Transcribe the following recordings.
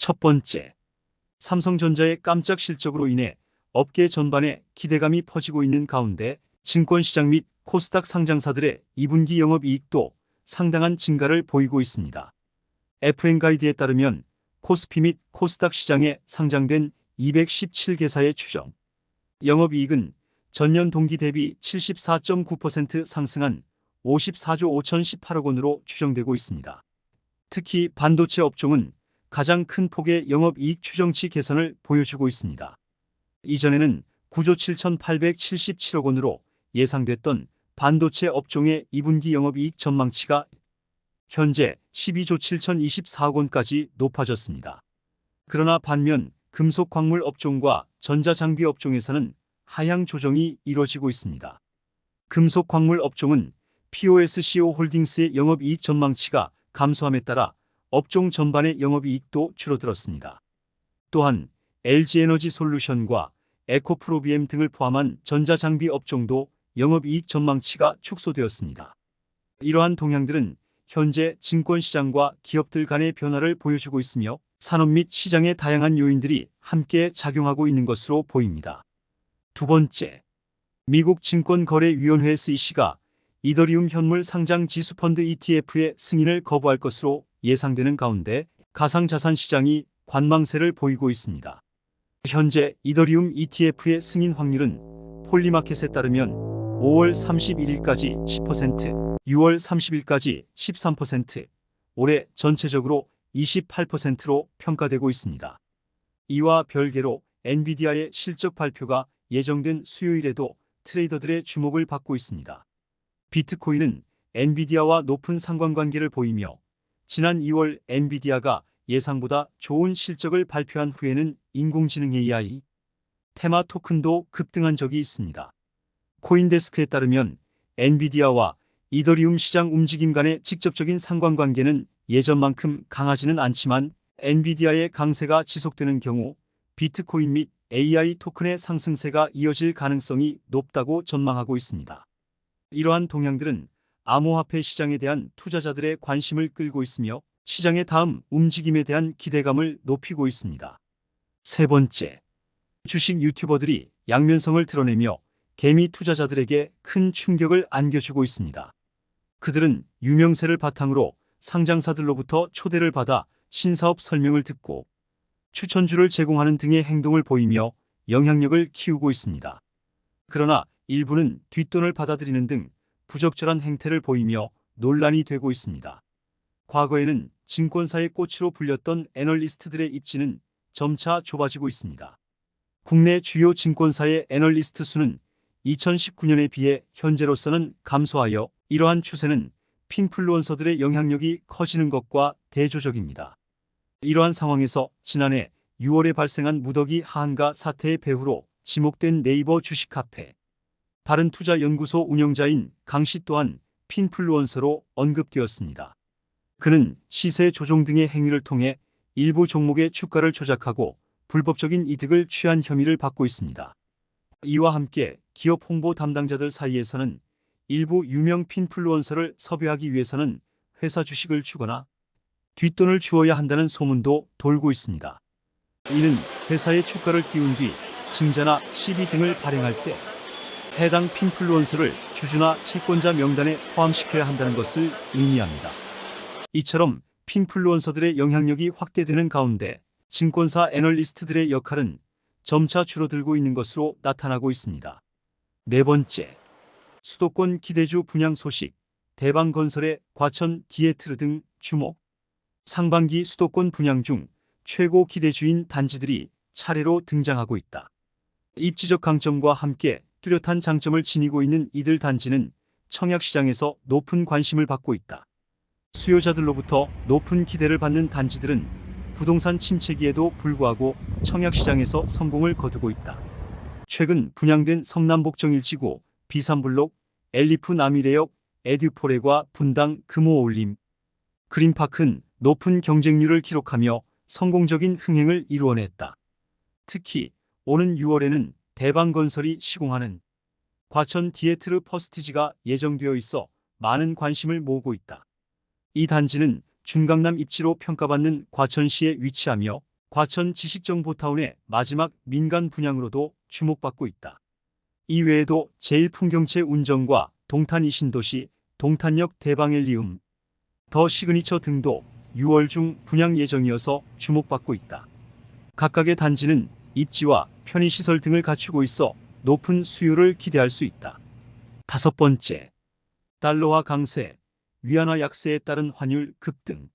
첫 번째, 삼성전자의 깜짝 실적으로 인해 업계 전반에 기대감이 퍼지고 있는 가운데 증권시장 및 코스닥 상장사들의 2분기 영업이익도 상당한 증가를 보이고 있습니다. FN가이드에 따르면 코스피 및 코스닥 시장에 상장된 217개사의 추정 영업이익은 전년 동기 대비 74.9% 상승한 54조 5,018억 원으로 추정되고 있습니다. 특히 반도체 업종은 가장 큰 폭의 영업이익 추정치 개선을 보여주고 있습니다. 이전에는 9조 7,877억 원으로 예상됐던 반도체 업종의 2분기 영업이익 전망치가 현재 12조 7,024억 원까지 높아졌습니다. 그러나 반면 금속광물 업종과 전자장비 업종에서는 하향 조정이 이뤄지고 있습니다. 금속광물 업종은 POSCO 홀딩스의 영업이익 전망치가 감소함에 따라 업종 전반의 영업이익도 줄어들었습니다. 또한 LG에너지솔루션과 에코프로비엠 등을 포함한 전자장비 업종도 영업이익 전망치가 축소되었습니다. 이러한 동향들은 현재 증권시장과 기업들 간의 변화를 보여주고 있으며 산업 및 시장의 다양한 요인들이 함께 작용하고 있는 것으로 보입니다. 두 번째, 미국 증권거래위원회 SEC가 이더리움 현물 상장 지수펀드 ETF의 승인을 거부할 것으로 예상되는 가운데 가상자산 시장이 관망세를 보이고 있습니다. 현재 이더리움 ETF의 승인 확률은 폴리마켓에 따르면 5월 31일까지 10%, 6월 30일까지 13%, 올해 전체적으로 28%로 평가되고 있습니다. 이와 별개로 엔비디아의 실적 발표가 예정된 수요일에도 트레이더들의 주목을 받고 있습니다. 비트코인은 엔비디아와 높은 상관관계를 보이며 지난 2월 엔비디아가 예상보다 좋은 실적을 발표한 후에는 인공지능 AI 테마 토큰도 급등한 적이 있습니다. 코인데스크에 따르면 엔비디아와 이더리움 시장 움직임 간의 직접적인 상관관계는 예전만큼 강하지는 않지만 엔비디아의 강세가 지속되는 경우 비트코인 및 AI 토큰의 상승세가 이어질 가능성이 높다고 전망하고 있습니다. 이러한 동향들은 암호화폐 시장에 대한 투자자들의 관심을 끌고 있으며 시장의 다음 움직임에 대한 기대감을 높이고 있습니다. 세 번째, 주식 유튜버들이 양면성을 드러내며 개미 투자자들에게 큰 충격을 안겨주고 있습니다. 그들은 유명세를 바탕으로 상장사들로부터 초대를 받아 신사업 설명을 듣고 추천주를 제공하는 등의 행동을 보이며 영향력을 키우고 있습니다. 그러나 일부는 뒷돈을 받아들이는 등 부적절한 행태를 보이며 논란이 되고 있습니다. 과거에는 증권사의 꽃으로 불렸던 애널리스트들의 입지는 점차 좁아지고 있습니다. 국내 주요 증권사의 애널리스트 수는 2019년에 비해 현재로서는 감소하여 이러한 추세는 핀플루언서들의 영향력이 커지는 것과 대조적입니다. 이러한 상황에서 지난해 6월에 발생한 무더기 하한가 사태의 배후로 지목된 네이버 주식 카페 바른투자연구소 운영자인 강씨 또한 핀플루언서로 언급되었습니다. 그는 시세 조종 등의 행위를 통해 일부 종목의 주가를 조작하고 불법적인 이득을 취한 혐의를 받고 있습니다. 이와 함께 기업 홍보 담당자들 사이에서는 일부 유명 핀플루언서를 섭외하기 위해서는 회사 주식을 주거나 뒷돈을 주어야 한다는 소문도 돌고 있습니다. 이는 회사의 주가를 띄운 뒤 증자나 시비 등을 발행할 때 해당 핀플루언서를 주주나 채권자 명단에 포함시켜야 한다는 것을 의미합니다. 이처럼 핀플루언서들의 영향력이 확대되는 가운데 증권사 애널리스트들의 역할은 점차 줄어들고 있는 것으로 나타나고 있습니다. 네 번째, 수도권 기대주 분양 소식, 대방건설의 과천 디에트르 등 주목. 상반기 수도권 분양 중 최고 기대주인 단지들이 차례로 등장하고 있다. 입지적 강점과 함께 뚜렷한 장점을 지니고 있는 이들 단지는 청약시장에서 높은 관심을 받고 있다. 수요자들로부터 높은 기대를 받는 단지들은 부동산 침체기에도 불구하고 청약시장에서 성공을 거두고 있다. 최근 분양된 성남복정일지구, 비산블록, 엘리프 남이레역, 에듀포레과 분당 금호올림, 그린파크는 높은 경쟁률을 기록하며 성공적인 흥행을 이루어냈다. 특히 오는 6월에는 대방건설이 시공하는 과천 디에트르 퍼스티지가 예정되어 있어 많은 관심을 모으고 있다. 이 단지는 중강남 입지로 평가받는 과천시에 위치하며 과천 지식정보타운의 마지막 민간 분양으로도 주목받고 있다. 이외에도 제1풍경채 운정과 동탄 이신도시, 동탄역 대방엘리움, 더 시그니처 등도 6월 중 분양 예정이어서 주목받고 있다. 각각의 단지는 입지와 편의시설 등을 갖추고 있어 높은 수요를 기대할 수 있다. 다섯 번째, 달러화 강세, 위안화 약세에 따른 환율 급등.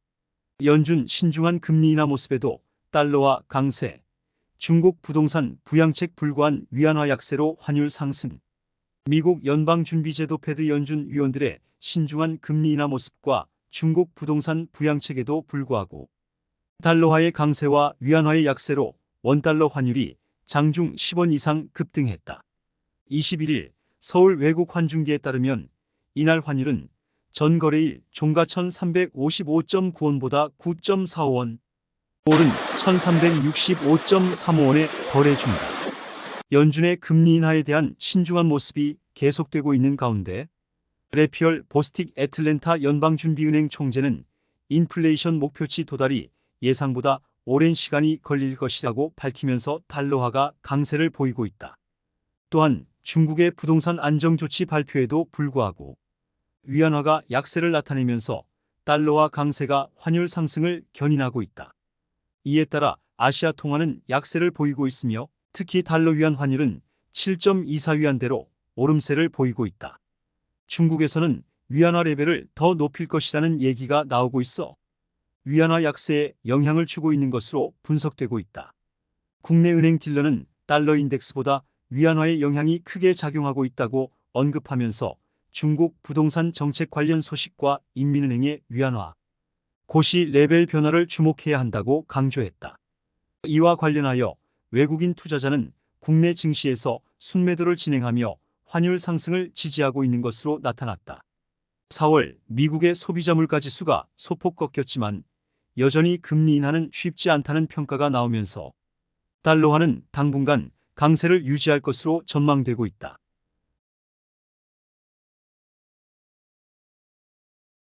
연준 신중한 금리 인하 모습에도 달러화 강세, 중국 부동산 부양책 불구한 위안화 약세로 환율 상승. 미국 연방준비제도 패드 연준 위원들의 신중한 금리 인하 모습과 중국 부동산 부양책에도 불구하고 달러화의 강세와 위안화의 약세로 원달러 환율이 장중 10원 이상 급등했다. 21일 서울 외국환중기에 따르면 이날 환율은 전 거래일 종가 1355.9원보다 9.45원 오른 1365.35원에 거래 중이다. 연준의 금리 인하에 대한 신중한 모습이 계속되고 있는 가운데 레피얼 보스틱 애틀랜타 연방준비은행 총재는 인플레이션 목표치 도달이 예상보다 오랜 시간이 걸릴 것이라고 밝히면서 달러화가 강세를 보이고 있다. 또한 중국의 부동산 안정조치 발표에도 불구하고 위안화가 약세를 나타내면서 달러화 강세가 환율 상승을 견인하고 있다. 이에 따라 아시아 통화는 약세를 보이고 있으며 특히 달러 위안 환율은 7.24위안대로 오름세를 보이고 있다. 중국에서는 위안화 레벨을 더 높일 것이라는 얘기가 나오고 있어 위안화 약세에 영향을 주고 있는 것으로 분석되고 있다. 국내 은행 딜러는 달러 인덱스보다 위안화의 영향이 크게 작용하고 있다고 언급하면서 중국 부동산 정책 관련 소식과 인민은행의 위안화 고시 레벨 변화를 주목해야 한다고 강조했다. 이와 관련하여 외국인 투자자는 국내 증시에서 순매도를 진행하며 환율 상승을 지지하고 있는 것으로 나타났다. 4월 미국의 소비자 물가지수가 소폭 꺾였지만 여전히 금리 인하는 쉽지 않다는 평가가 나오면서 달러화는 당분간 강세를 유지할 것으로 전망되고 있다.